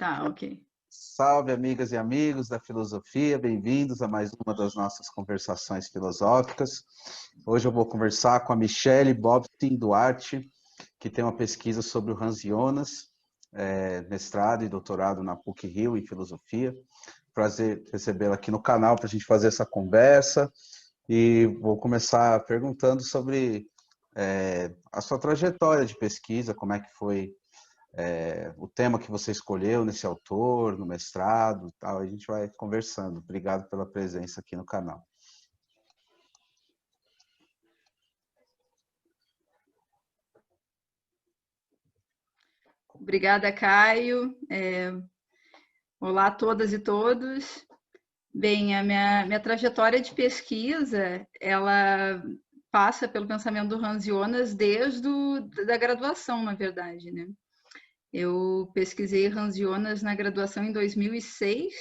Tá, ok. Salve, amigas e amigos da filosofia, bem-vindos a mais uma das nossas conversações filosóficas. Hoje eu vou conversar com a Michele Bobsin Duarte, que tem uma pesquisa sobre o Hans Jonas, mestrado e doutorado na PUC-Rio em filosofia. Prazer recebê-la aqui no canal para a gente fazer essa conversa. E vou começar perguntando sobre a sua trajetória de pesquisa, como é que foi o tema que você escolheu nesse autor, no mestrado e tal. A gente vai conversando. Obrigado pela presença aqui no canal. Obrigada, Caio. Olá a todas e todos. Bem, a minha trajetória de pesquisa, ela passa pelo pensamento do Hans Jonas desde da graduação, na verdade, né? Eu pesquisei Hans Jonas na graduação em 2006,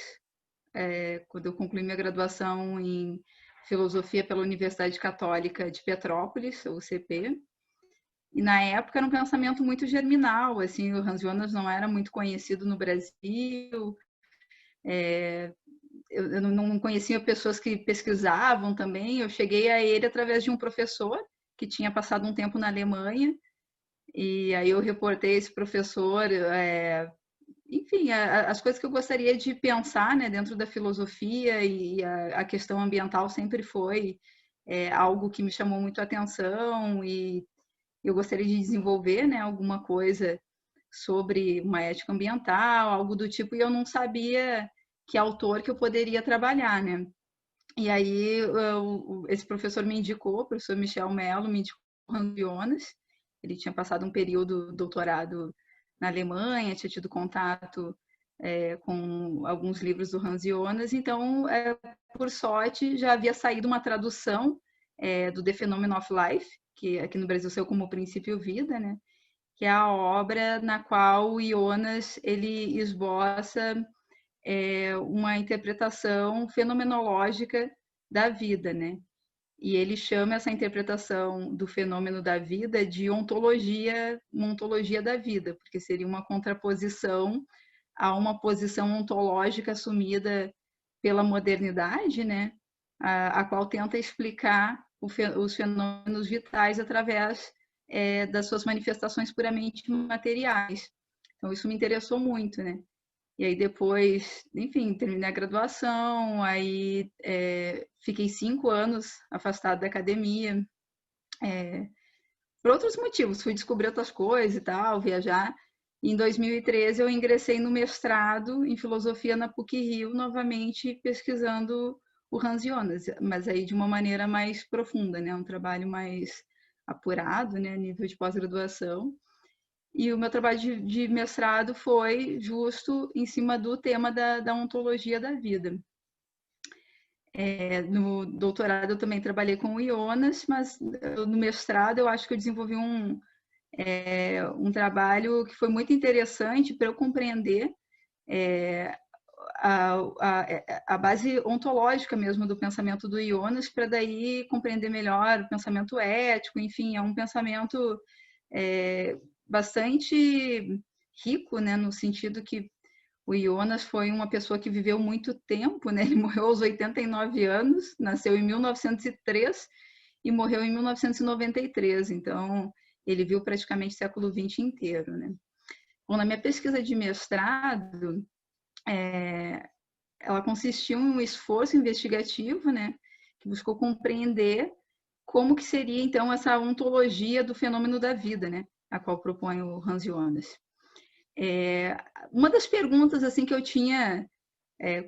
quando eu concluí minha graduação em Filosofia pela Universidade Católica de Petrópolis, UCP. E na época era um pensamento muito germinal, assim, o Hans Jonas não era muito conhecido no Brasil, eu não conhecia pessoas que pesquisavam também, eu cheguei a ele através de um professor que tinha passado um tempo na Alemanha, e aí eu reportei esse professor, enfim, as coisas que eu gostaria de pensar, né, dentro da filosofia, e a questão ambiental sempre foi algo que me chamou muito a atenção, e eu gostaria de desenvolver, né, alguma coisa sobre uma ética ambiental, algo do tipo, e eu não sabia que autor que eu poderia trabalhar, né? E aí esse professor me indicou, o professor Michel Mello me indicou o Hans Jonas. Ele tinha passado um período doutorado na Alemanha, tinha tido contato com alguns livros do Hans Jonas, então, por sorte, já havia saído uma tradução do The Phenomenon of Life, que aqui no Brasil saiu como Princípio Vida, né? Que é a obra na qual o Jonas ele esboça uma interpretação fenomenológica da vida, né? E ele chama essa interpretação do fenômeno da vida de uma ontologia da vida, porque seria uma contraposição a uma posição ontológica assumida pela modernidade, né? A qual tenta explicar os fenômenos vitais através das suas manifestações puramente materiais. Então, isso me interessou muito, né? E aí depois, enfim, terminei a graduação, aí fiquei 5 anos afastada da academia, por outros motivos, fui descobrir outras coisas e tal, viajar. E em 2013 eu ingressei no mestrado em filosofia na PUC-Rio, novamente pesquisando o Hans Jonas, mas aí de uma maneira mais profunda, né? Um trabalho mais apurado, né? A nível de pós-graduação. E o meu trabalho de mestrado foi justo em cima do tema da ontologia da vida. No doutorado eu também trabalhei com o Jonas, mas no mestrado eu acho que eu desenvolvi um trabalho que foi muito interessante para eu compreender a base ontológica mesmo do pensamento do Jonas, para daí compreender melhor o pensamento ético, enfim, é um pensamento bastante rico, né, no sentido que o Jonas foi uma pessoa que viveu muito tempo, né? Ele morreu aos 89 anos, nasceu em 1903 e morreu em 1993, então ele viu praticamente o século XX inteiro, né? Bom, na minha pesquisa de mestrado, ela consistiu em um esforço investigativo, né, que buscou compreender como que seria, então, essa ontologia do fenômeno da vida, né, a qual propõe o Hans Jonas. Uma das perguntas assim que eu tinha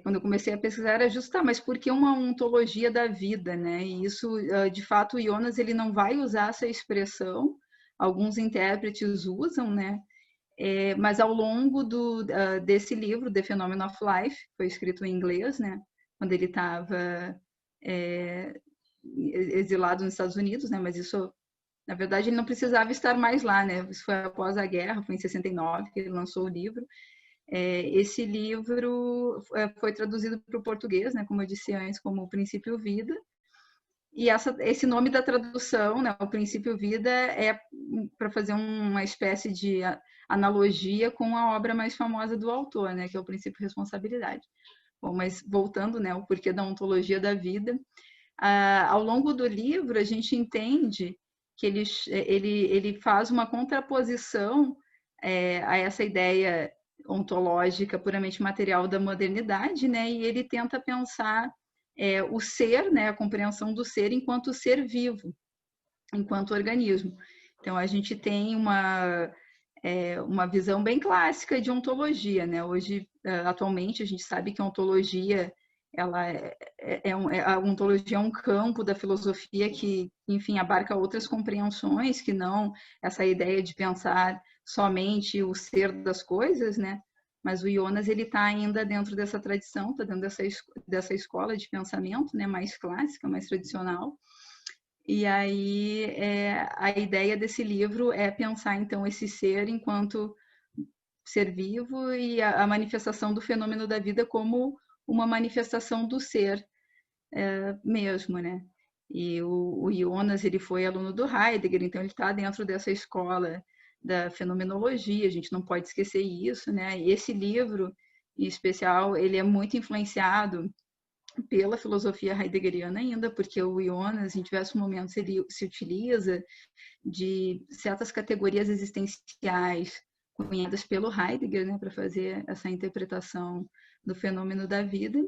quando eu comecei a pesquisar era justo, mas por que uma ontologia da vida, né? E isso, de fato, o Jonas ele não vai usar essa expressão, alguns intérpretes usam, né? Mas ao longo desse livro, The Phenomenon of Life, foi escrito em inglês, né? Quando ele estava exilado nos Estados Unidos, né? Mas isso, na verdade, ele não precisava estar mais lá, né? Isso foi após a guerra, foi em 69 que ele lançou o livro. Esse livro foi traduzido para o português, né? Como eu disse antes, como O Princípio Vida. E esse nome da tradução, né, O Princípio Vida, é para fazer uma espécie de analogia com a obra mais famosa do autor, né, que é o princípio de responsabilidade. Bom, mas voltando, né, o porquê da ontologia da vida, ao longo do livro a gente entende que ele faz uma contraposição a essa ideia ontológica puramente material da modernidade, né, e ele tenta pensar o ser, né, a compreensão do ser enquanto ser vivo, enquanto organismo. Então a gente tem uma visão bem clássica de ontologia, né? Hoje, atualmente, a gente sabe que a ontologia, a ontologia é um campo da filosofia que, enfim, abarca outras compreensões que não essa ideia de pensar somente o ser das coisas, né? Mas o Jonas, ele está ainda dentro dessa tradição, está dentro dessa escola de pensamento, né? Mais clássica, mais tradicional. E aí a ideia desse livro é pensar então esse ser enquanto ser vivo e a manifestação do fenômeno da vida como uma manifestação do ser mesmo, né? E o Jonas, ele foi aluno do Heidegger, então ele está dentro dessa escola da fenomenologia, a gente não pode esquecer isso, né? E esse livro, em especial, ele é muito influenciado pela filosofia heideggeriana ainda, porque o Jonas, em diversos momentos, ele se utiliza de certas categorias existenciais cunhadas pelo Heidegger, né, para fazer essa interpretação do fenômeno da vida.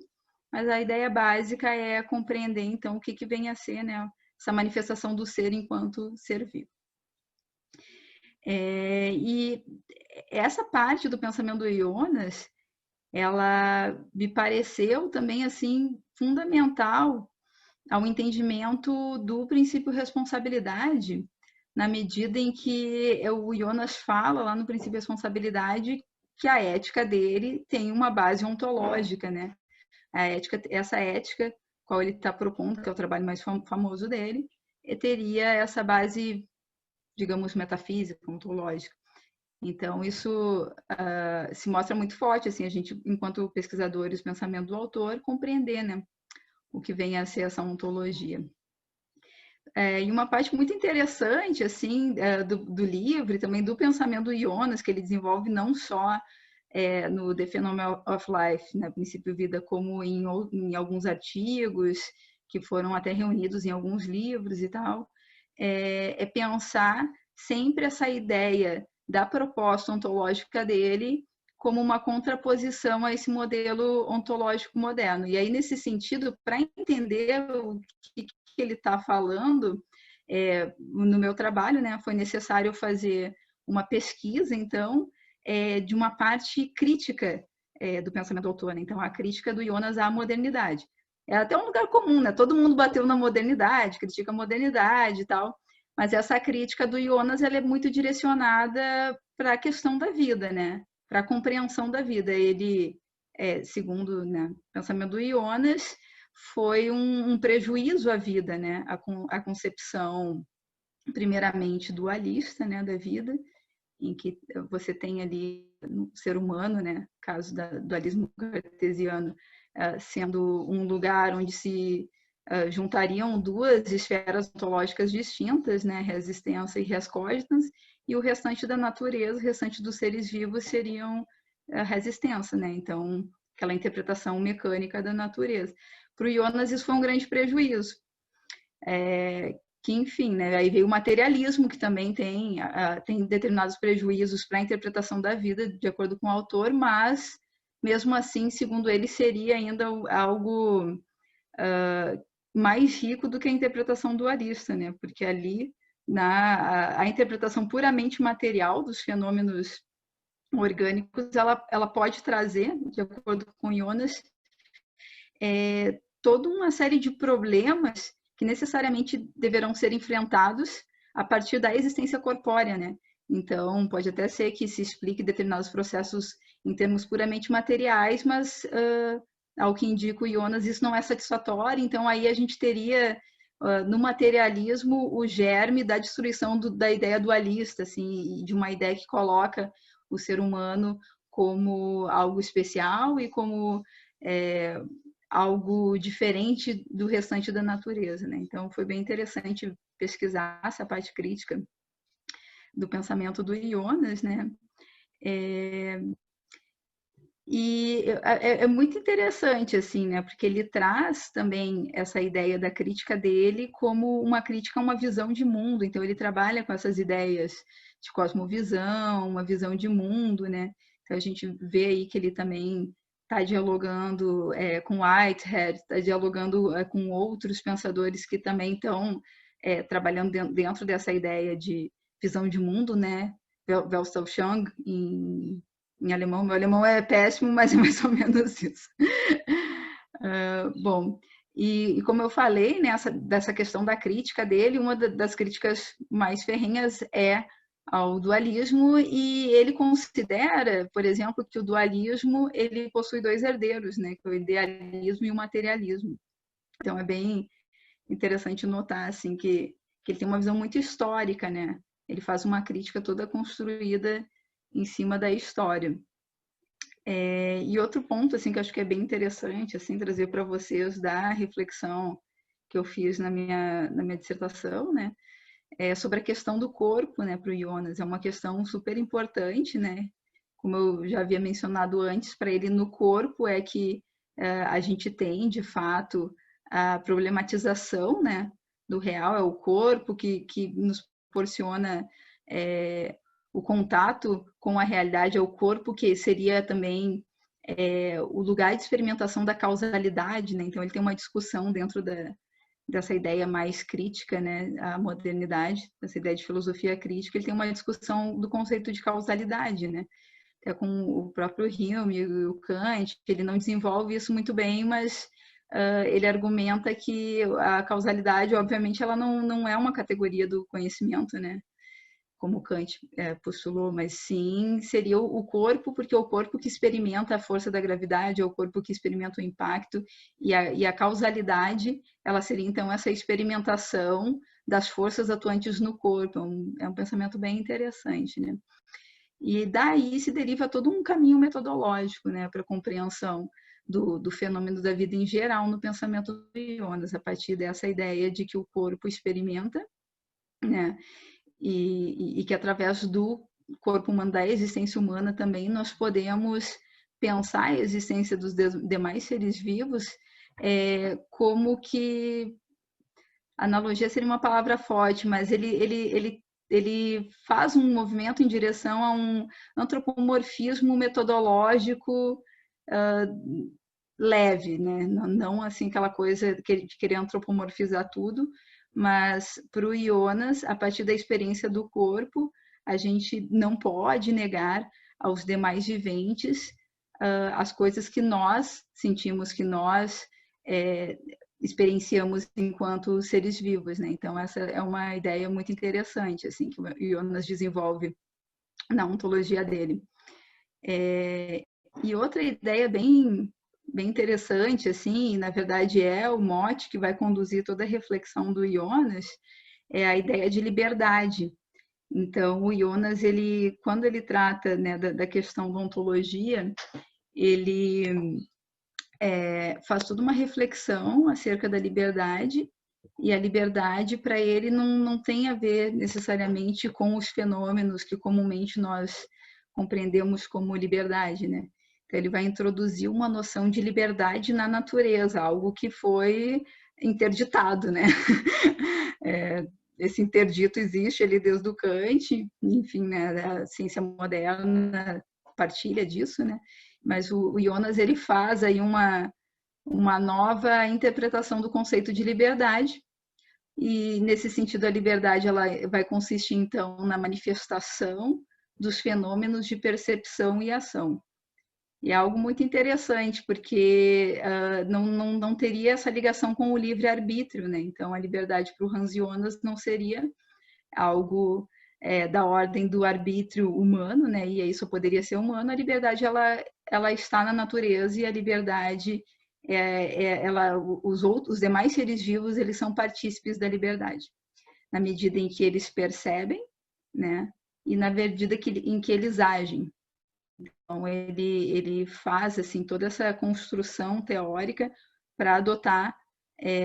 Mas a ideia básica é compreender, então, o que vem a ser, né, essa manifestação do ser enquanto ser vivo. E essa parte do pensamento do Jonas, ela me pareceu também assim fundamental ao entendimento do princípio responsabilidade, na medida em que o Jonas fala lá no princípio responsabilidade que a ética dele tem uma base ontológica, né? Essa ética, qual ele está propondo, que é o trabalho mais famoso dele, teria essa base, digamos, metafísica, ontológica. Então, isso se mostra muito forte, assim, a gente, enquanto pesquisadores, o pensamento do autor, compreender, né, o que vem a ser essa ontologia. E uma parte muito interessante, assim, do livro e também do pensamento do Jonas, que ele desenvolve não só no The Phenomenon of Life, né, Princípio Vida, como em alguns artigos, que foram até reunidos em alguns livros e tal, é pensar sempre essa ideia da proposta ontológica dele como uma contraposição a esse modelo ontológico moderno. E aí, nesse sentido, para entender o que ele está falando, no meu trabalho, né, foi necessário fazer uma pesquisa, então, de uma parte crítica do pensamento do autor, né? Então, a crítica do Jonas à modernidade. É até um lugar comum, né? Todo mundo bateu na modernidade, critica a modernidade e tal, mas essa crítica do Jonas, ela é muito direcionada para a questão da vida, né? Para a compreensão da vida. Ele, segundo, né, o pensamento do Jonas, foi um prejuízo à vida, né? A concepção, primeiramente, dualista, né, da vida, em que você tem ali o ser humano, né, caso do dualismo cartesiano, sendo um lugar onde se juntariam duas esferas ontológicas distintas, né, res extensa e res cogitans, e o restante da natureza, o restante dos seres vivos seriam res extensa, né? Então, aquela interpretação mecânica da natureza. Para o Jonas, isso foi um grande prejuízo. Que, enfim, né, aí veio o materialismo, que também tem determinados prejuízos para a interpretação da vida, de acordo com o autor, mas, mesmo assim, segundo ele, seria ainda algo mais rico do que a interpretação dualista, né? Porque ali, a interpretação puramente material dos fenômenos orgânicos, ela pode trazer, de acordo com Jonas, toda uma série de problemas que necessariamente deverão ser enfrentados a partir da existência corpórea, né? Então, pode até ser que se explique determinados processos em termos puramente materiais, mas, ao que indica o Jonas, isso não é satisfatório. Então, aí a gente teria, no materialismo, o germe da destruição da ideia dualista, assim, de uma ideia que coloca o ser humano como algo especial e como algo diferente do restante da natureza, né? Então, foi bem interessante pesquisar essa parte crítica do pensamento do Jonas, né? E é muito interessante, assim, né? Porque ele traz também essa ideia da crítica dele como uma crítica a uma visão de mundo. Então, ele trabalha com essas ideias de cosmovisão, uma visão de mundo, né? Então, a gente vê aí que ele também está dialogando com Whitehead, está dialogando com outros pensadores que também estão trabalhando dentro dessa ideia de visão de mundo, né? Weltanschauung, em alemão. Meu alemão é péssimo, mas é mais ou menos isso. Bom, e como eu falei, né, dessa questão da crítica dele, uma das críticas mais ferrenhas é ao dualismo, e ele considera, por exemplo, que o dualismo ele possui dois herdeiros, né, que é o idealismo e o materialismo. Então é bem interessante notar assim que ele tem uma visão muito histórica, né? Ele faz uma crítica toda construída em cima da história. E outro ponto assim que eu acho que é bem interessante assim trazer para vocês da reflexão que eu fiz na minha dissertação, né, é sobre a questão do corpo, né, para o Jonas. É uma questão super importante, né? Como eu já havia mencionado antes, para ele no corpo é que a gente tem, de fato, a problematização, né, do real, é o corpo que nos proporciona o contato com a realidade, é o corpo que seria também o lugar de experimentação da causalidade, né? Então ele tem uma discussão dentro dessa ideia mais crítica, né, a modernidade, essa ideia de filosofia crítica, ele tem uma discussão do conceito de causalidade, né? É com o próprio Hume e o Kant, ele não desenvolve isso muito bem, mas ele argumenta que a causalidade, obviamente, ela não é uma categoria do conhecimento, né? Como Kant postulou, mas sim seria o corpo, porque é o corpo que experimenta a força da gravidade, é o corpo que experimenta o impacto, e a causalidade, ela seria então essa experimentação das forças atuantes no corpo. É um pensamento bem interessante, né? E daí se deriva todo um caminho metodológico, né, para a compreensão do fenômeno da vida em geral no pensamento do Jonas, a partir dessa ideia de que o corpo experimenta, né, e que através do corpo humano, da existência humana também, nós podemos pensar a existência dos demais seres vivos como que, analogia seria uma palavra forte, mas ele faz um movimento em direção a um antropomorfismo metodológico leve, né? Não assim aquela coisa de querer antropomorfizar tudo, mas para o Jonas, a partir da experiência do corpo, a gente não pode negar aos demais viventes as coisas que nós sentimos, que nós experienciamos enquanto seres vivos, né? Então essa é uma ideia muito interessante, assim, que o Jonas desenvolve na ontologia dele. E outra ideia bem interessante, assim, na verdade é o mote que vai conduzir toda a reflexão do Jonas, é a ideia de liberdade. Então, o Jonas, quando ele trata, né, da questão da ontologia, ele faz toda uma reflexão acerca da liberdade, e a liberdade, para ele, não tem a ver necessariamente com os fenômenos que comumente nós compreendemos como liberdade, né? Então, ele vai introduzir uma noção de liberdade na natureza, algo que foi interditado, né? Esse interdito existe ali desde o Kant, enfim, né? A ciência moderna partilha disso, né? Mas o Jonas, ele faz aí uma nova interpretação do conceito de liberdade, e nesse sentido a liberdade ela vai consistir então na manifestação dos fenômenos de percepção e ação. E é algo muito interessante, porque não teria essa ligação com o livre-arbítrio, né? Então, a liberdade para o Hans Jonas não seria algo da ordem do arbítrio humano, né? E isso poderia ser humano. A liberdade, ela está na natureza, e a liberdade, os demais seres vivos, eles são partícipes da liberdade, na medida em que eles percebem, né? E na medida em que eles agem. Então, ele faz assim toda essa construção teórica para adotar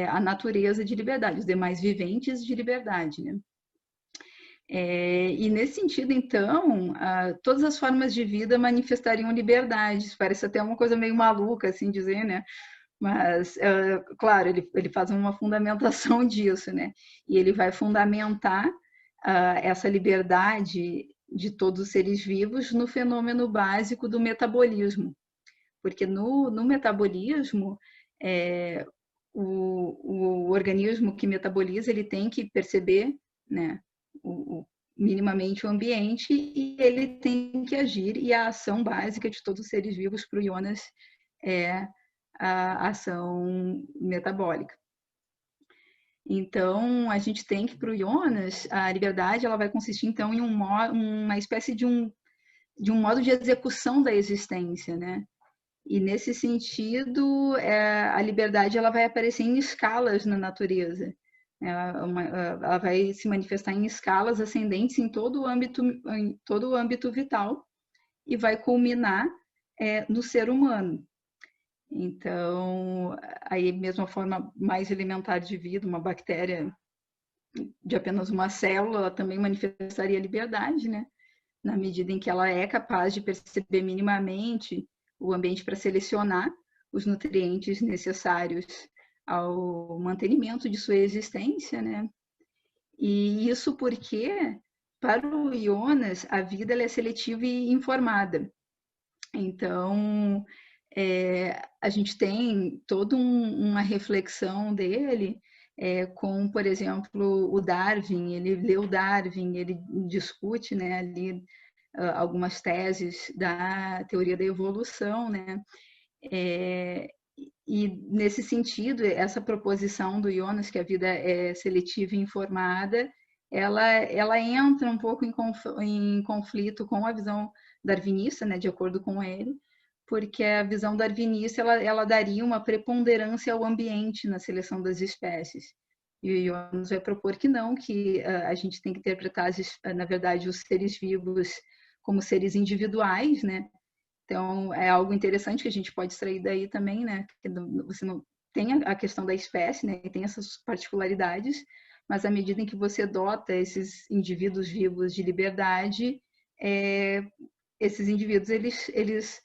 a natureza de liberdade, os demais viventes de liberdade, né? E nesse sentido, então, todas as formas de vida manifestariam liberdade. Isso parece até uma coisa meio maluca, assim dizer, né? Mas, claro, ele faz uma fundamentação disso, né? E ele vai fundamentar essa liberdade de todos os seres vivos no fenômeno básico do metabolismo. Porque no metabolismo, o organismo que metaboliza, ele tem que perceber, né, minimamente o ambiente e ele tem que agir, e a ação básica de todos os seres vivos para o Jonas é a ação metabólica. Então, a gente tem que, para o Jonas, a liberdade ela vai consistir, então, em uma espécie de um modo de execução da existência, né? E, nesse sentido, a liberdade ela vai aparecer em escalas na natureza. Ela vai se manifestar em escalas ascendentes em todo o âmbito vital e vai culminar no ser humano. Então, aí mesmo a forma mais elementar de vida, uma bactéria de apenas uma célula, ela também manifestaria liberdade, né? Na medida em que ela é capaz de perceber minimamente o ambiente para selecionar os nutrientes necessários ao mantenimento de sua existência, né? E isso porque, para o Jonas, a vida ela é seletiva e informada. Então, a gente tem toda uma reflexão dele com, por exemplo, o Darwin. Ele leu Darwin, ele discute, né, ali algumas teses da teoria da evolução, né? E nesse sentido, essa proposição do Jonas, que a vida é seletiva e informada, ela entra um pouco em conflito com a visão darwinista, né, de acordo com ele, porque a visão darwinista ela daria uma preponderância ao ambiente na seleção das espécies. E o Jonas vai propor que não, que a gente tem que interpretar, na verdade, os seres vivos como seres individuais, né? Então, é algo interessante que a gente pode extrair daí também, né? Você não tem a questão da espécie, né? E tem essas particularidades, mas à medida em que você dota esses indivíduos vivos de liberdade, esses indivíduos, eles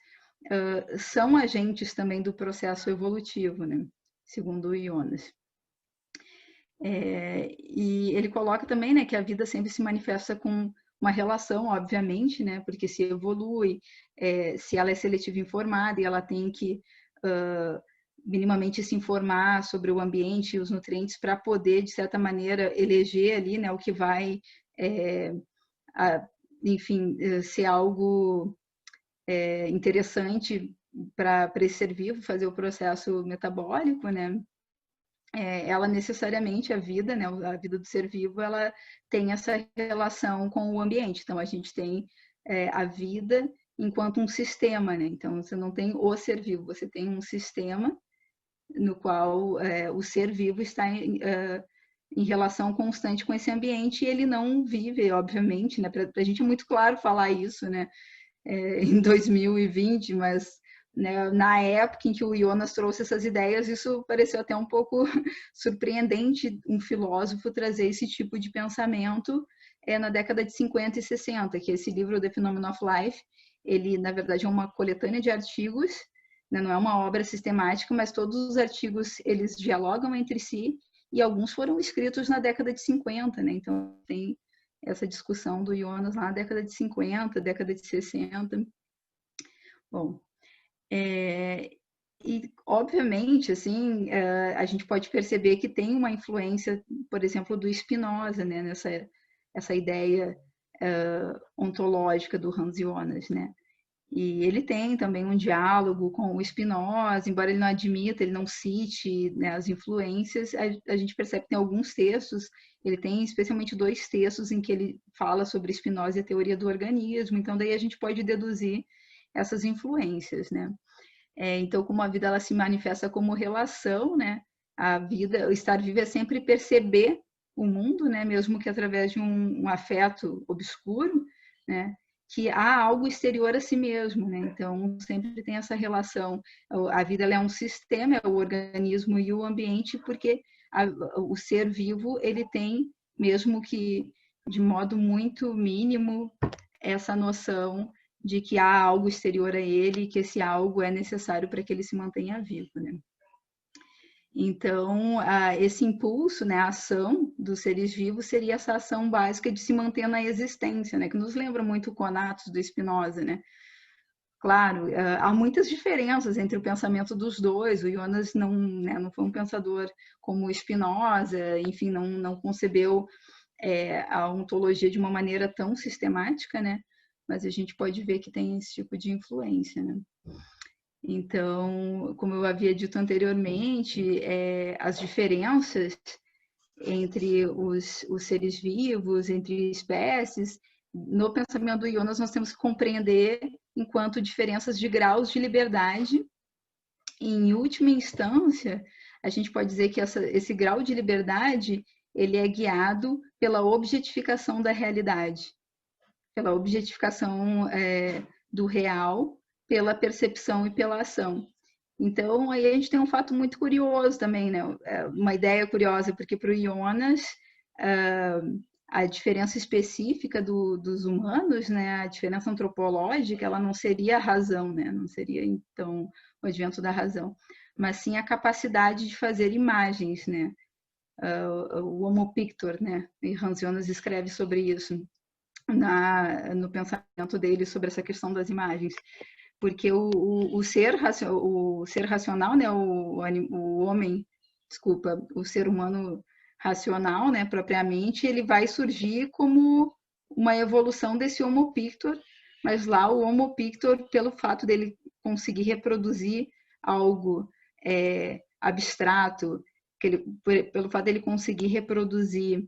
são agentes também do processo evolutivo, né? Segundo o Jonas. E ele coloca também, né, que a vida sempre se manifesta com uma relação, obviamente, né, porque se evolui, se ela é seletiva e informada, e ela tem que minimamente se informar sobre o ambiente e os nutrientes para poder, de certa maneira, eleger ali, né, o que vai, enfim, ser algo interessante para esse ser vivo, fazer o processo metabólico, né? Ela necessariamente, a vida, né, a vida do ser vivo, ela tem essa relação com o ambiente. Então, a gente tem a vida enquanto um sistema, né? Então, você não tem o ser vivo, você tem um sistema no qual o ser vivo está em relação constante com esse ambiente e ele não vive, obviamente, né? Para a gente é muito claro falar isso, né? Em 2020, mas né, na época em que o Jonas trouxe essas ideias, isso pareceu até um pouco surpreendente um filósofo trazer esse tipo de pensamento na década de 50 e 60, que esse livro, The Phenomenon of Life, ele, na verdade, é uma coletânea de artigos, né, não é uma obra sistemática, mas todos os artigos, eles dialogam entre si, e alguns foram escritos na década de 50, né, então tem essa discussão do Jonas lá na década de 50, década de 60. Bom, e obviamente, assim, a gente pode perceber que tem uma influência, por exemplo, do Spinoza, né, essa ideia ontológica do Hans Jonas, né? E ele tem também um diálogo com o Spinoza, embora ele não admita, ele não cite, né, as influências, a gente percebe que tem alguns textos, ele tem especialmente 2 textos em que ele fala sobre Spinoza e a teoria do organismo, então daí a gente pode deduzir essas influências, né? Então, como a vida ela se manifesta como relação, né? A vida, o estar vivo é sempre perceber o mundo, né? Mesmo que através de um afeto obscuro, né? Que há algo exterior a si mesmo, né? Então, sempre tem essa relação. A vida ela é um sistema, é o organismo e o ambiente, porque o ser vivo, ele tem, mesmo que de modo muito mínimo, essa noção de que há algo exterior a ele e que esse algo é necessário para que ele se mantenha vivo, né? Então, esse impulso, né, a ação dos seres vivos seria essa ação básica de se manter na existência, né, que nos lembra muito o conatos do Spinoza, né? Claro, há muitas diferenças entre o pensamento dos dois. O Jonas não, né, não foi um pensador como o Spinoza, enfim, não concebeu a ontologia de uma maneira tão sistemática, né? Mas a gente pode ver que tem esse tipo de influência, né? Então, como eu havia dito anteriormente, as diferenças entre os seres vivos, entre espécies, no pensamento do Jonas nós temos que compreender enquanto diferenças de graus de liberdade. Em última instância, a gente pode dizer que esse grau de liberdade ele é guiado pela objetificação da realidade, pela objetificação do real, pela percepção e pela ação. Então, aí a gente tem um fato muito curioso também, né? Uma ideia curiosa, porque para o Jonas, a diferença específica dos humanos, né? A diferença antropológica, ela não seria a razão, né? Não seria, então, o advento da razão, mas sim a capacidade de fazer imagens, né? O Homo Pictor, né? E Hans Jonas escreve sobre isso no pensamento dele sobre essa questão das imagens. Porque o ser racional, né, o homem, desculpa, o ser humano racional, né, propriamente, ele vai surgir como uma evolução desse Homo Pictor, mas lá o Homo Pictor, pelo fato dele conseguir reproduzir algo abstrato, pelo fato dele conseguir reproduzir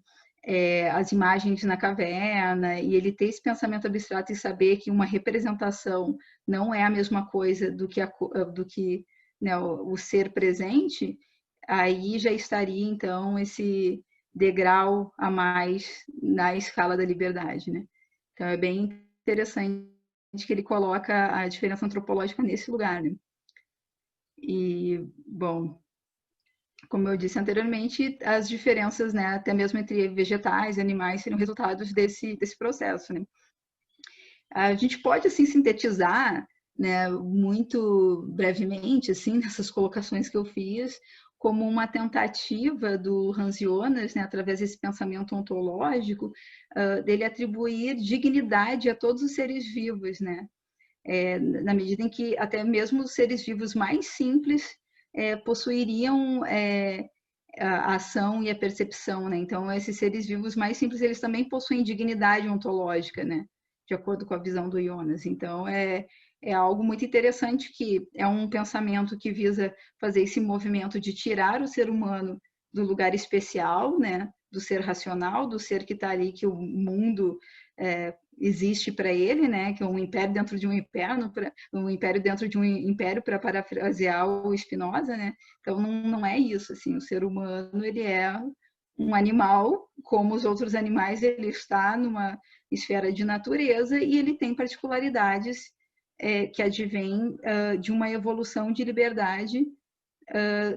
as imagens na caverna, e ele ter esse pensamento abstrato e saber que uma representação não é a mesma coisa do que né, o ser presente, aí já estaria, então, esse degrau a mais na escala da liberdade, né? Então, é bem interessante que ele coloca a diferença antropológica nesse lugar, né? E, bom, como eu disse anteriormente, as diferenças, né, até mesmo entre vegetais e animais, seriam resultados desse processo, né? A gente pode, assim, sintetizar, né, muito brevemente, assim, nessas colocações que eu fiz, como uma tentativa do Hans Jonas, né, através desse pensamento ontológico, dele atribuir dignidade a todos os seres vivos, né? Na medida em que até mesmo os seres vivos mais simples possuiriam a ação e a percepção, né? Então, esses seres vivos mais simples, eles também possuem dignidade ontológica, né? De acordo com a visão do Jonas. Então, é algo muito interessante, que é um pensamento que visa fazer esse movimento de tirar o ser humano do lugar especial, né? Do ser racional, do ser que está ali, que o mundo existe para ele, né? Que é um império dentro de um império, um império dentro de um império, para parafrasear o Spinoza, né? Então não é isso, assim. O ser humano, ele é um animal, como os outros animais, ele está numa esfera de natureza e ele tem particularidades que advêm de uma evolução de liberdade,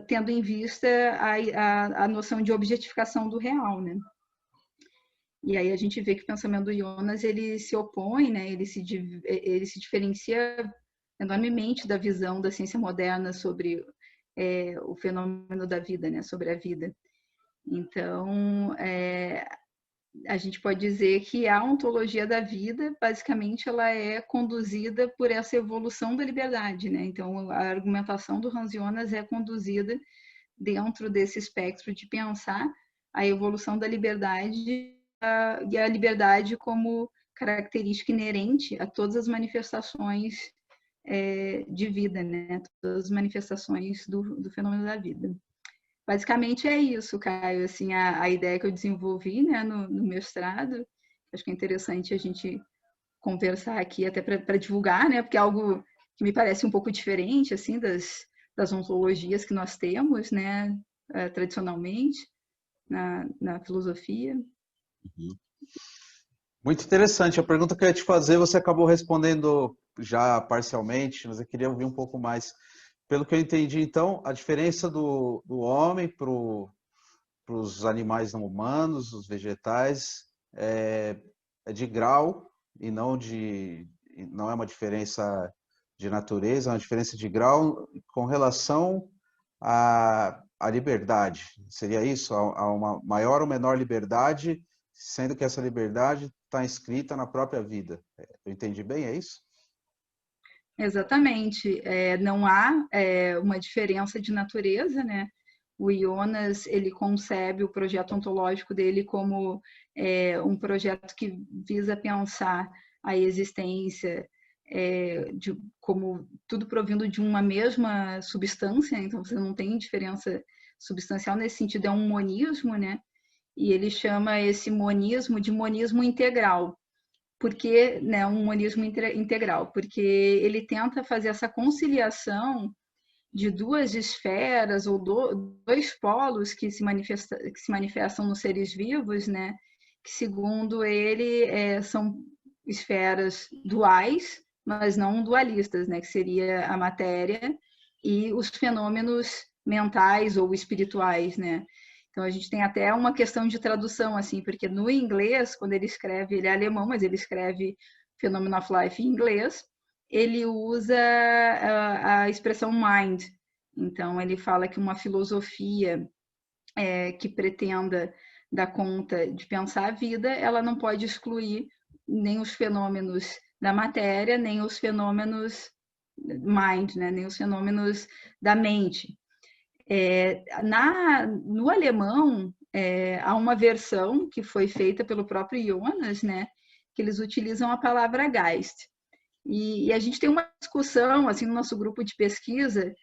tendo em vista a noção de objetificação do real, né? E aí a gente vê que o pensamento do Jonas, ele se opõe, né? Ele se diferencia enormemente da visão da ciência moderna sobre o fenômeno da vida, né? Sobre a vida. Então, a gente pode dizer que a ontologia da vida, basicamente, ela é conduzida por essa evolução da liberdade, né? Então, a argumentação do Hans Jonas é conduzida dentro desse espectro de pensar a evolução da liberdade e a liberdade como característica inerente a todas as manifestações de vida, né? Todas as manifestações do fenômeno da vida. Basicamente é isso, Caio, assim, a ideia que eu desenvolvi, né, no mestrado. Acho que é interessante a gente conversar aqui até para divulgar, né, porque é algo que me parece um pouco diferente, assim, das ontologias que nós temos, né, tradicionalmente na filosofia. Uhum. Muito interessante. A pergunta que eu ia te fazer, você acabou respondendo já parcialmente, mas eu queria ouvir um pouco mais. Pelo que eu entendi, então, a diferença do homem para os animais não humanos, os vegetais, é de grau e não é uma diferença de natureza, é uma diferença de grau com relação à liberdade. Seria isso? A uma maior ou menor liberdade, sendo que essa liberdade está inscrita na própria vida. Eu entendi bem, é isso? Exatamente. Não há uma diferença de natureza, né? O Jonas, ele concebe o projeto ontológico dele como um projeto que visa pensar a existência como tudo provindo de uma mesma substância, então você não tem diferença substancial nesse sentido, é um monismo, né? E ele chama esse monismo de monismo integral. Por que, né, um monismo integral? Porque ele tenta fazer essa conciliação de duas esferas ou dois polos que se manifestam nos seres vivos, né? Que segundo ele são esferas duais, mas não dualistas, né? Que seria a matéria e os fenômenos mentais ou espirituais, né? Então a gente tem até uma questão de tradução, assim, porque no inglês, quando ele escreve, ele é alemão, mas ele escreve Phenomenon of Life em inglês, ele usa a expressão mind. Então ele fala que uma filosofia que pretenda dar conta de pensar a vida, ela não pode excluir nem os fenômenos da matéria, nem os fenômenos mind, né? Nem os fenômenos da mente. No alemão, há uma versão que foi feita pelo próprio Jonas, né? Que eles utilizam a palavra Geist. E a gente tem uma discussão assim no nosso grupo de pesquisa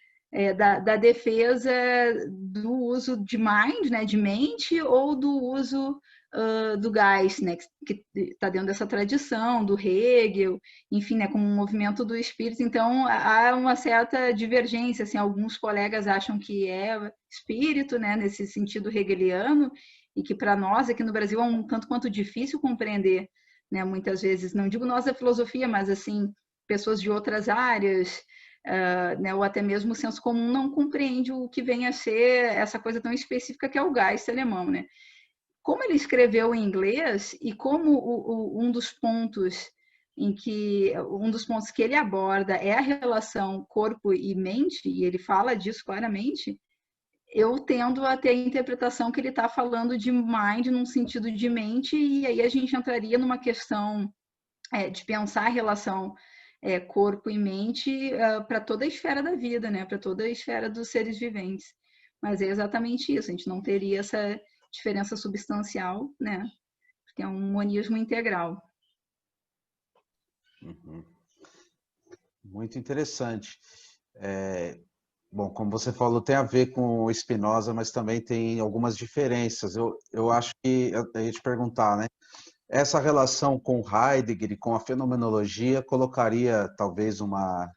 da defesa do uso de mind, né, de mente, ou do uso do Geist, né, que está dentro dessa tradição do Hegel, enfim, né, como um movimento do espírito. Então há uma certa divergência. Assim, alguns colegas acham que é espírito, né, nesse sentido hegeliano, e que para nós aqui no Brasil é um tanto quanto difícil compreender, né, muitas vezes, não digo nós da filosofia, mas assim, pessoas de outras áreas, né, ou até mesmo o senso comum não compreende o que vem a ser essa coisa tão específica que é o Geist alemão, né? Como ele escreveu em inglês e como um dos pontos que ele aborda é a relação corpo e mente, e ele fala disso claramente, eu tendo a ter a interpretação que ele está falando de mind num sentido de mente, e aí a gente entraria numa questão de pensar a relação corpo e mente para toda a esfera da vida, né? Para toda a esfera dos seres viventes. Mas é exatamente isso, a gente não teria essa diferença substancial, né? Porque é um monismo integral. Uhum. Muito interessante. Bom, como você falou, tem a ver com o Spinoza, mas também tem algumas diferenças. Eu acho que eu ia te perguntar, né? Essa relação com Heidegger e com a fenomenologia colocaria talvez uma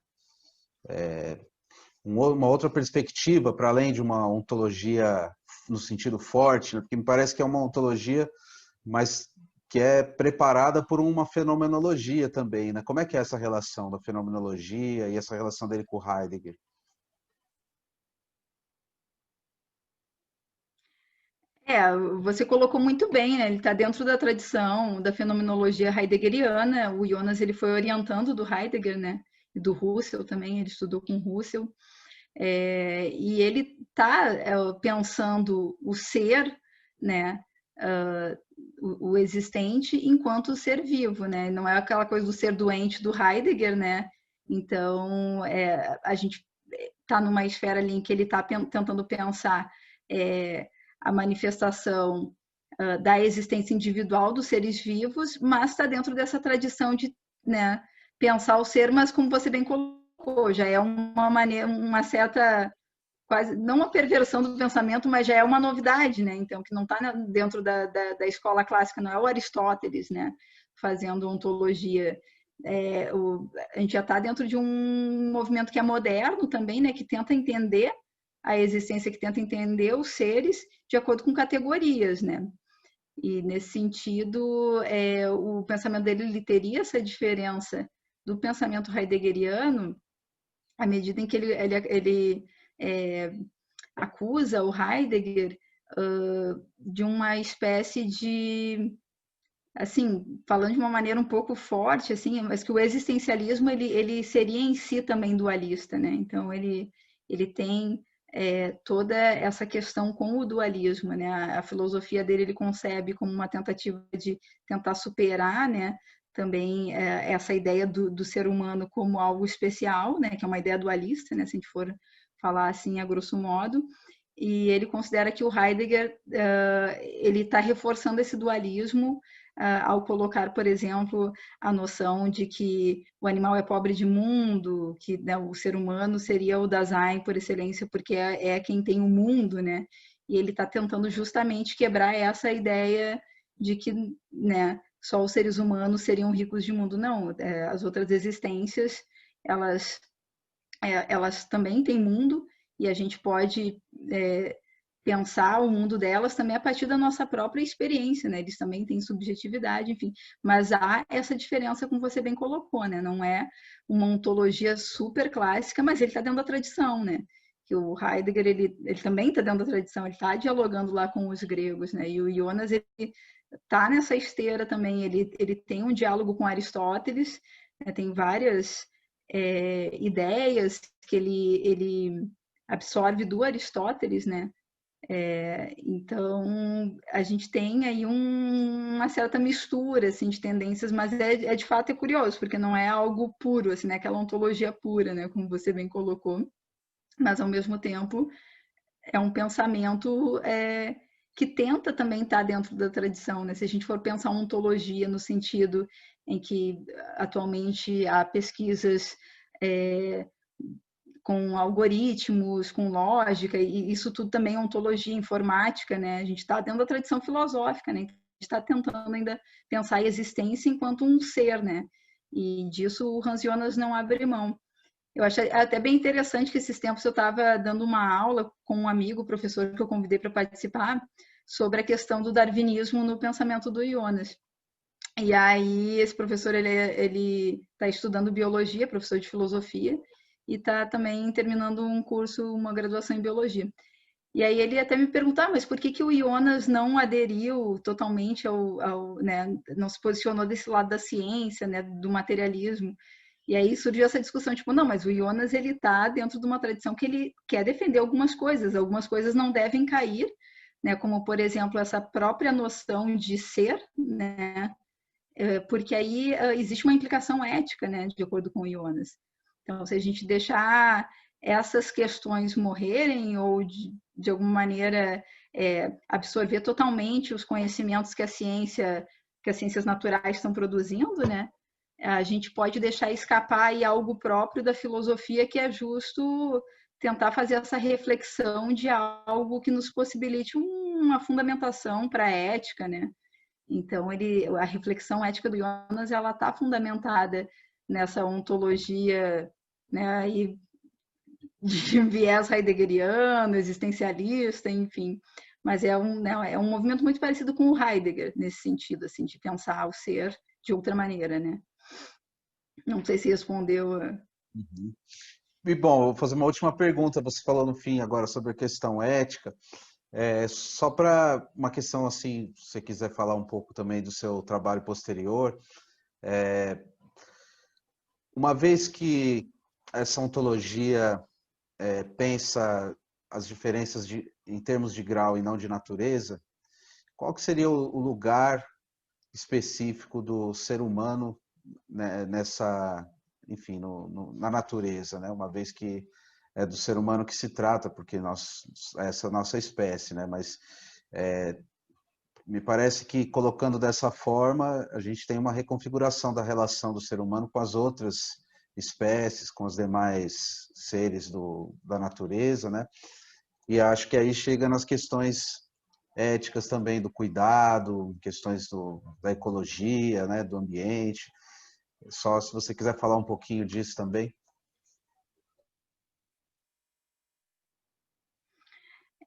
outra perspectiva para além de uma ontologia no sentido forte, né? Porque me parece que é uma ontologia, mas que é preparada por uma fenomenologia também, né? Como é que é essa relação da fenomenologia e essa relação dele com Heidegger? Você colocou muito bem, né? Ele está dentro da tradição da fenomenologia heideggeriana. O Jonas ele foi orientando do Heidegger, né? E do Husserl também, ele estudou com Husserl. E ele está pensando o ser, né? O existente enquanto ser vivo, né? Não é aquela coisa do ser doente do Heidegger, né? Então, a gente está numa esfera ali em que ele está tentando pensar a manifestação da existência individual dos seres vivos, mas está dentro dessa tradição de, né, pensar o ser, mas como você bem colocou, já é uma maneira, uma certa quase não uma perversão do pensamento, mas já é uma novidade, né? Então que não está dentro da escola clássica, não é o Aristóteles, né? Fazendo ontologia. A gente já está dentro de um movimento que é moderno também, né? Que tenta entender a existência, que tenta entender os seres de acordo com categorias, né? E nesse sentido, o pensamento dele ele teria essa diferença do pensamento heideggeriano à medida em que ele acusa o Heidegger de uma espécie de assim, falando de uma maneira um pouco forte, assim, mas que o existencialismo ele seria em si também dualista, né? Então ele tem toda essa questão com o dualismo, né? A filosofia dele ele concebe como uma tentativa de tentar superar, né? Também essa ideia do ser humano como algo especial, né? Que é uma ideia dualista, né? Se a gente for falar assim a grosso modo. E ele considera que o Heidegger ele está reforçando esse dualismo ao colocar, por exemplo, a noção de que o animal é pobre de mundo, que, né, o ser humano seria o Dasein por excelência, porque é quem tem o mundo, né? E ele está tentando justamente quebrar essa ideia de que, né, só os seres humanos seriam ricos de mundo. Não, as outras existências, elas, elas também têm mundo, e a gente pode pensar o mundo delas também a partir da nossa própria experiência, né? Eles também têm subjetividade, enfim. Mas há essa diferença, como você bem colocou, né? Não é uma ontologia super clássica, mas ele está dentro da tradição, né? Que o Heidegger, ele também está dentro da tradição, ele está dialogando lá com os gregos, né? E o Jonas, ele está nessa esteira também, ele tem um diálogo com Aristóteles, né? Tem várias ideias que ele absorve do Aristóteles, né? Então, a gente tem aí uma certa mistura assim, de tendências, mas de fato curioso, porque não é algo puro, assim, né? Aquela ontologia pura, né? Como você bem colocou, mas ao mesmo tempo é um pensamento que tenta também estar dentro da tradição, né? Se a gente for pensar ontologia no sentido em que atualmente há pesquisas com algoritmos, com lógica, e isso tudo também é ontologia informática, né? A gente está dentro da tradição filosófica, né? A gente está tentando ainda pensar a existência enquanto um ser, né? E disso o Hans Jonas não abre mão. Eu achei até bem interessante que esses tempos eu estava dando uma aula com um amigo, professor que eu convidei para participar, sobre a questão do darwinismo no pensamento do Jonas. E aí esse professor ele está estudando biologia, professor de filosofia, e está também terminando um curso, uma graduação em biologia. E aí ele até me perguntar, mas por que que o Jonas não aderiu totalmente né, não se posicionou desse lado da ciência, né, do materialismo? E aí surgiu essa discussão, tipo, não, mas o Jonas ele está dentro de uma tradição que ele quer defender algumas coisas não devem cair, né, como por exemplo essa própria noção de ser, né, porque aí existe uma implicação ética, né, de acordo com o Jonas. Então, se a gente deixar essas questões morrerem ou de alguma maneira absorver totalmente os conhecimentos que as ciências naturais estão produzindo, né, a gente pode deixar escapar aí algo próprio da filosofia que é justo tentar fazer essa reflexão de algo que nos possibilite uma fundamentação para a ética, né? Então, a reflexão ética do Jonas ela está fundamentada nessa ontologia, né, aí de viés heideggeriano, existencialista, enfim. Mas né, é um movimento muito parecido com o Heidegger nesse sentido, assim, de pensar o ser de outra maneira, né? Não sei se respondeu. Uhum. E bom, eu vou fazer uma última pergunta. Você falou no fim agora sobre a questão ética. Só para uma questão assim, se você quiser falar um pouco também do seu trabalho posterior, uma vez que essa ontologia pensa as diferenças em termos de grau e não de natureza, qual que seria o lugar específico do ser humano, né, nessa, enfim, na natureza, né? Uma vez que é do ser humano que se trata, porque essa é a nossa espécie, né? Mas me parece que colocando dessa forma, a gente tem uma reconfiguração da relação do ser humano com as outras espécies, com os demais seres da natureza, né? E acho que aí chega nas questões éticas também do cuidado, questões da ecologia, né, do ambiente. Só se você quiser falar um pouquinho disso também.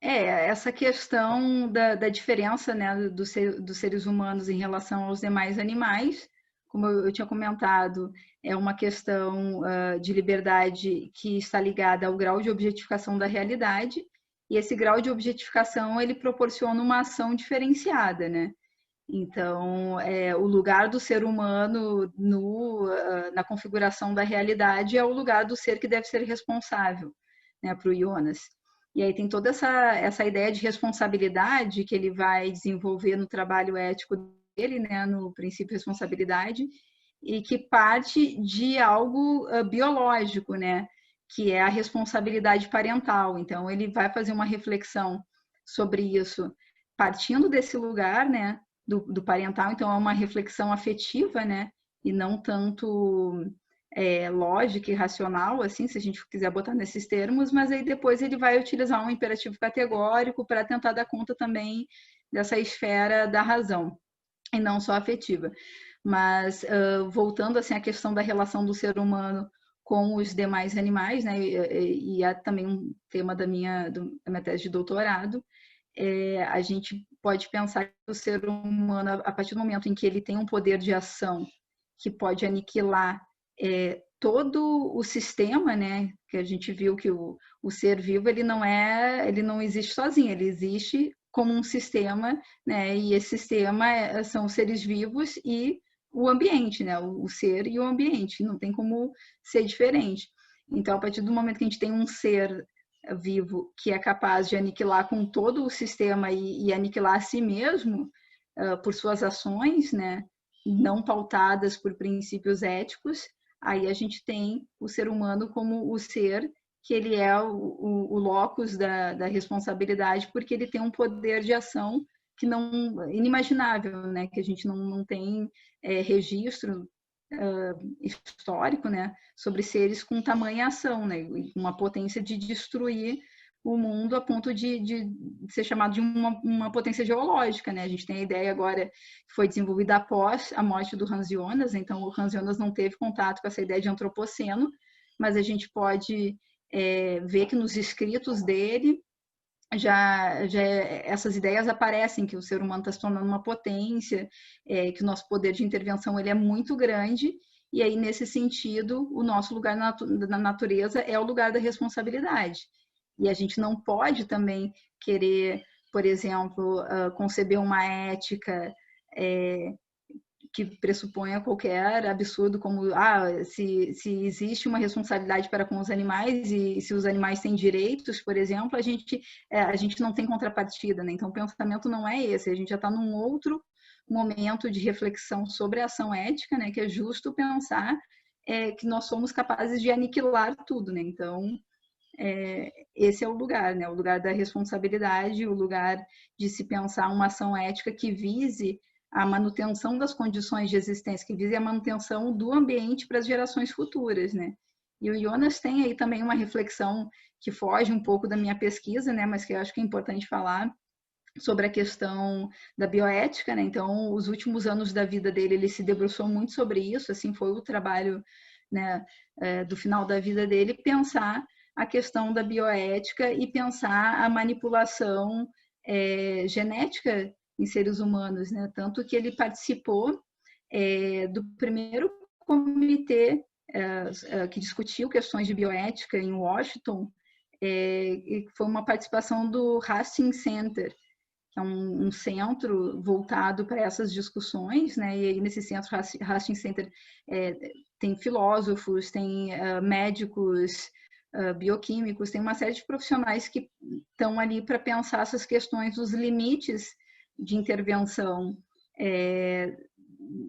Essa questão da diferença, né, dos seres humanos em relação aos demais animais, como eu tinha comentado, é uma questão de liberdade que está ligada ao grau de objetificação da realidade, e esse grau de objetificação ele proporciona uma ação diferenciada, né? Então, o lugar do ser humano na configuração da realidade é o lugar do ser que deve ser responsável, né, para o Jonas. E aí tem toda essa ideia de responsabilidade que ele vai desenvolver no trabalho ético dele, né, no princípio de responsabilidade, e que parte de algo biológico, né, que é a responsabilidade parental. Então, ele vai fazer uma reflexão sobre isso, partindo desse lugar, né, do parental. Então, é uma reflexão afetiva, né, e não tanto lógica e racional, assim, se a gente quiser botar nesses termos, mas aí depois ele vai utilizar um imperativo categórico para tentar dar conta também dessa esfera da razão, e não só afetiva. Mas, voltando assim à questão da relação do ser humano com os demais animais, né, e é também um tema da minha tese de doutorado, a gente pode pensar que o ser humano, a partir do momento em que ele tem um poder de ação que pode aniquilar todo o sistema, né? Que a gente viu que o ser vivo ele não existe sozinho, ele existe como um sistema, né? E esse sistema são os seres vivos e o ambiente, né? O ser e o ambiente, não tem como ser diferente. Então, a partir do momento que a gente tem um ser vivo que é capaz de aniquilar com todo o sistema e aniquilar a si mesmo por suas ações, né? Não pautadas por princípios éticos, aí a gente tem o ser humano como o ser que ele é o locus da responsabilidade, porque ele tem um poder de ação que não inimaginável, né? Que a gente não tem registro histórico, né? Sobre seres com tamanha ação, né? Uma potência de destruir o mundo a ponto de ser chamado de uma potência geológica, né? A gente tem a ideia agora que foi desenvolvida após a morte do Hans Jonas, então o Hans Jonas não teve contato com essa ideia de antropoceno, mas a gente pode ver que nos escritos dele já essas ideias aparecem, que o ser humano está se tornando uma potência, que o nosso poder de intervenção ele é muito grande, e aí, nesse sentido, o nosso lugar na natureza é o lugar da responsabilidade. E a gente não pode também querer, por exemplo, conceber uma ética que pressuponha qualquer absurdo, como se existe uma responsabilidade para com os animais e se os animais têm direitos, por exemplo, a gente não tem contrapartida, né? Então, o pensamento não é esse, a gente já está num outro momento de reflexão sobre a ação ética, né? Que é justo pensar que nós somos capazes de aniquilar tudo, né? Então, esse é o lugar, né? O lugar da responsabilidade, o lugar de se pensar uma ação ética que vise a manutenção das condições de existência, que vise a manutenção do ambiente para as gerações futuras, né? E o Jonas tem aí também uma reflexão que foge um pouco da minha pesquisa, né? Mas que eu acho que é importante falar sobre a questão da bioética, né? Então, os últimos anos da vida dele, ele se debruçou muito sobre isso, assim, foi o trabalho, né, do final da vida dele, pensar a questão da bioética e pensar a manipulação genética em seres humanos, né? Tanto que ele participou do primeiro comitê que discutiu questões de bioética em Washington, e foi uma participação do Hastings Center, que é um centro voltado para essas discussões, né? E aí nesse centro Hastings Center tem filósofos, tem médicos, bioquímicos, tem uma série de profissionais que estão ali para pensar essas questões dos limites de intervenção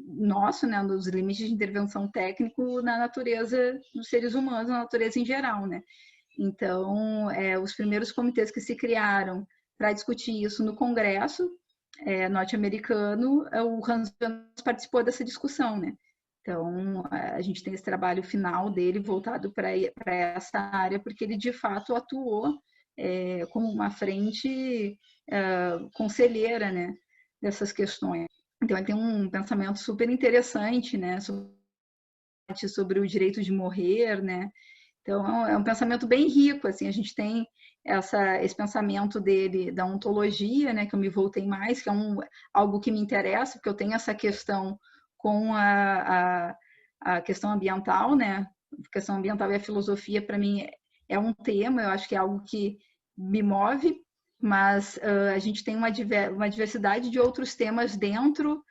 nosso, né, dos limites de intervenção técnico na natureza dos seres humanos, na natureza em geral, né? Então, os primeiros comitês que se criaram para discutir isso no Congresso norte-americano, o Hans Jonas participou dessa discussão, né? Então, a gente tem esse trabalho final dele voltado para essa área, porque ele, de fato, atuou como uma frente conselheira, né, dessas questões. Então, ele tem um pensamento super interessante, né, sobre o direito de morrer, né? Então, é um pensamento bem rico, assim, a gente tem esse pensamento dele da ontologia, né, que eu me voltei mais, que é algo que me interessa, porque eu tenho essa questão com a questão ambiental, né? A questão ambiental e a filosofia, para mim, é um tema, eu acho que é algo que me move, mas a gente tem uma diversidade de outros temas dentro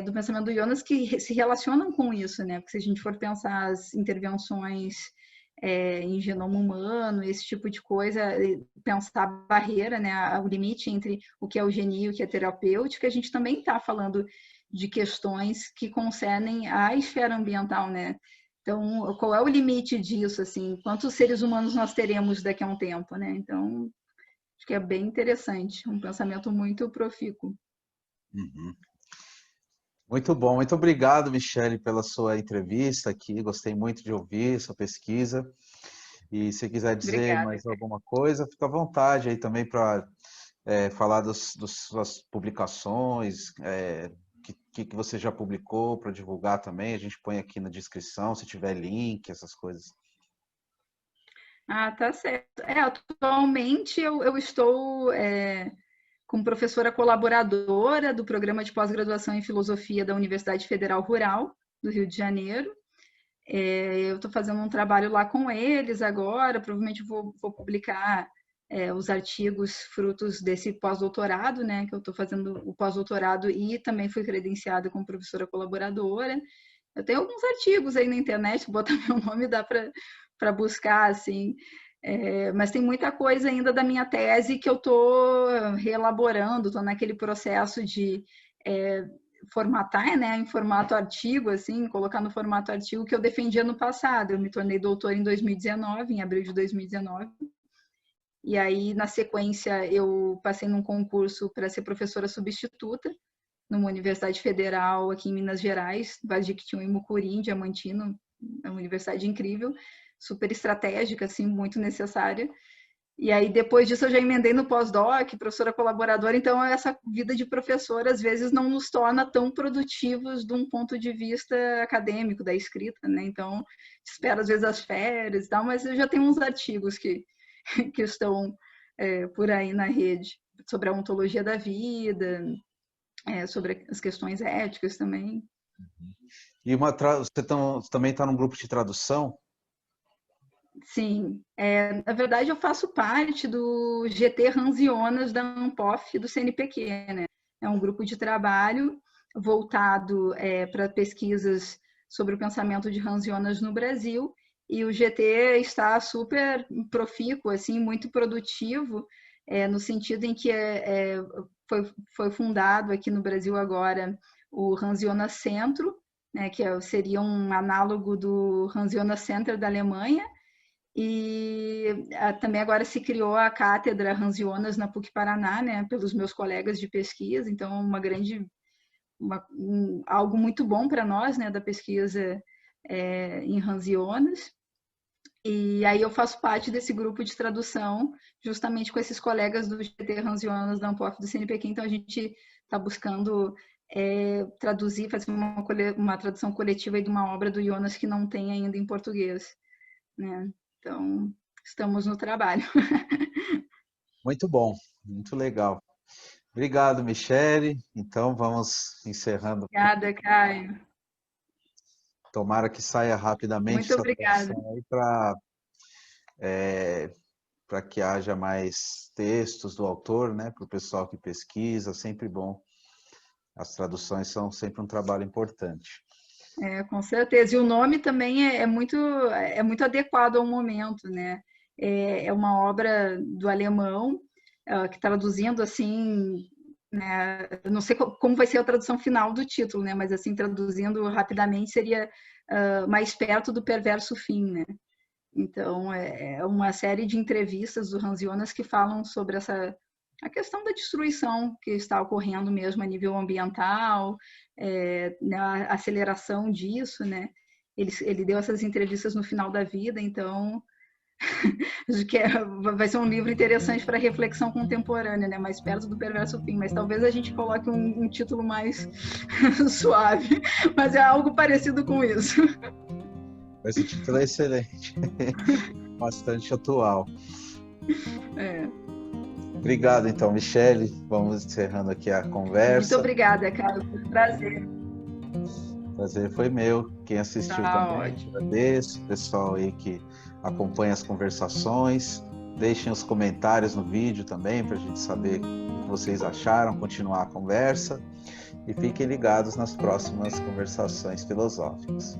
do pensamento do Jonas que se relacionam com isso, né? Porque se a gente for pensar as intervenções em genoma humano, esse tipo de coisa, pensar a barreira, né? O limite entre o que é eugenia e o que é terapêutica, a gente também está falando de questões que concernem a esfera ambiental, né? Então, qual é o limite disso, assim? Quantos seres humanos nós teremos daqui a um tempo, né? Então, acho que é bem interessante, um pensamento muito profícuo. Uhum. Muito bom, muito obrigado, Michele, pela sua entrevista aqui. Gostei muito de ouvir sua pesquisa. E se quiser dizer Obrigada. mais alguma coisa, fica à vontade aí também para falar das suas publicações, que você já publicou para divulgar também. A gente põe aqui na descrição, se tiver link, essas coisas. Ah, tá certo. Atualmente eu estou como professora colaboradora do programa de pós-graduação em filosofia da Universidade Federal Rural do Rio de Janeiro. Eu estou fazendo um trabalho lá com eles agora, provavelmente vou publicar os artigos frutos desse pós-doutorado, né? Que eu estou fazendo o pós-doutorado e também fui credenciada como professora colaboradora. Eu tenho alguns artigos aí na internet, botar meu nome dá para buscar, assim. Mas tem muita coisa ainda da minha tese que eu estou reelaborando, estou naquele processo de formatar, né, em formato artigo, assim, colocar no formato artigo que eu defendia no passado. Eu me tornei doutora em 2019, em abril de 2019. E aí, na sequência, eu passei num concurso para ser professora substituta numa universidade federal aqui em Minas Gerais, Vale de Jequitinhonha e Mucuri, em Diamantino, é uma universidade incrível, super estratégica, assim, muito necessária. E aí, depois disso, eu já emendei no pós-doc, professora colaboradora, então essa vida de professora, às vezes, não nos torna tão produtivos de um ponto de vista acadêmico, da escrita, né? Então, espero, às vezes, as férias e tal, mas eu já tenho uns artigos que estão por aí na rede, sobre a ontologia da vida, sobre as questões éticas também. E você também está num grupo de tradução? Sim, na verdade eu faço parte do GT Hans Jonas da ANPOF do CNPq, né? É um grupo de trabalho voltado para pesquisas sobre o pensamento de Hans Jonas no Brasil, e o GT está super profícuo, assim, muito produtivo, no sentido em que foi fundado aqui no Brasil agora o Hans Jonas Centro, né, que seria um análogo do Hans Jonas Center da Alemanha. E também agora se criou a cátedra Hans Jonas na PUC Paraná, né, pelos meus colegas de pesquisa, então algo muito bom para nós, né, da pesquisa em Hans Jonas. E aí eu faço parte desse grupo de tradução, justamente com esses colegas do GT Hans Jonas da ANPOF do CNPq, então a gente está buscando traduzir, fazer uma tradução coletiva de uma obra do Jonas que não tem ainda em português, né? Então, estamos no trabalho. Muito bom, muito legal. Obrigado, Michele. Então, vamos encerrando. Obrigada, Caio. Tomara que saia rapidamente Muito essa obrigada. tradução aí para que haja mais textos do autor, né? Para o pessoal que pesquisa, sempre bom. As traduções são sempre um trabalho importante. Com certeza. E o nome também é muito adequado ao momento, né? É uma obra do alemão, que traduzindo assim, né? Eu não sei como vai ser a tradução final do título, né? Mas assim, traduzindo rapidamente, seria mais perto do perverso fim, né? Então, é uma série de entrevistas do Hans Jonas que falam sobre a questão da destruição que está ocorrendo mesmo a nível ambiental, a aceleração disso, né? Ele deu essas entrevistas no final da vida, então acho que vai ser um livro interessante para reflexão contemporânea, né? Mais perto do perverso fim, mas talvez a gente coloque um título mais suave, mas é algo parecido com isso. Esse título é excelente, bastante atual. Obrigado, então, Michele. Vamos encerrando aqui a conversa. Muito obrigada, Carlos. Foi um prazer. O prazer foi meu. Quem assistiu também, Ótimo. agradeço. O pessoal aí que acompanha as conversações. Deixem os comentários no vídeo também, para a gente saber o que vocês acharam, continuar a conversa. E fiquem ligados nas próximas conversações filosóficas.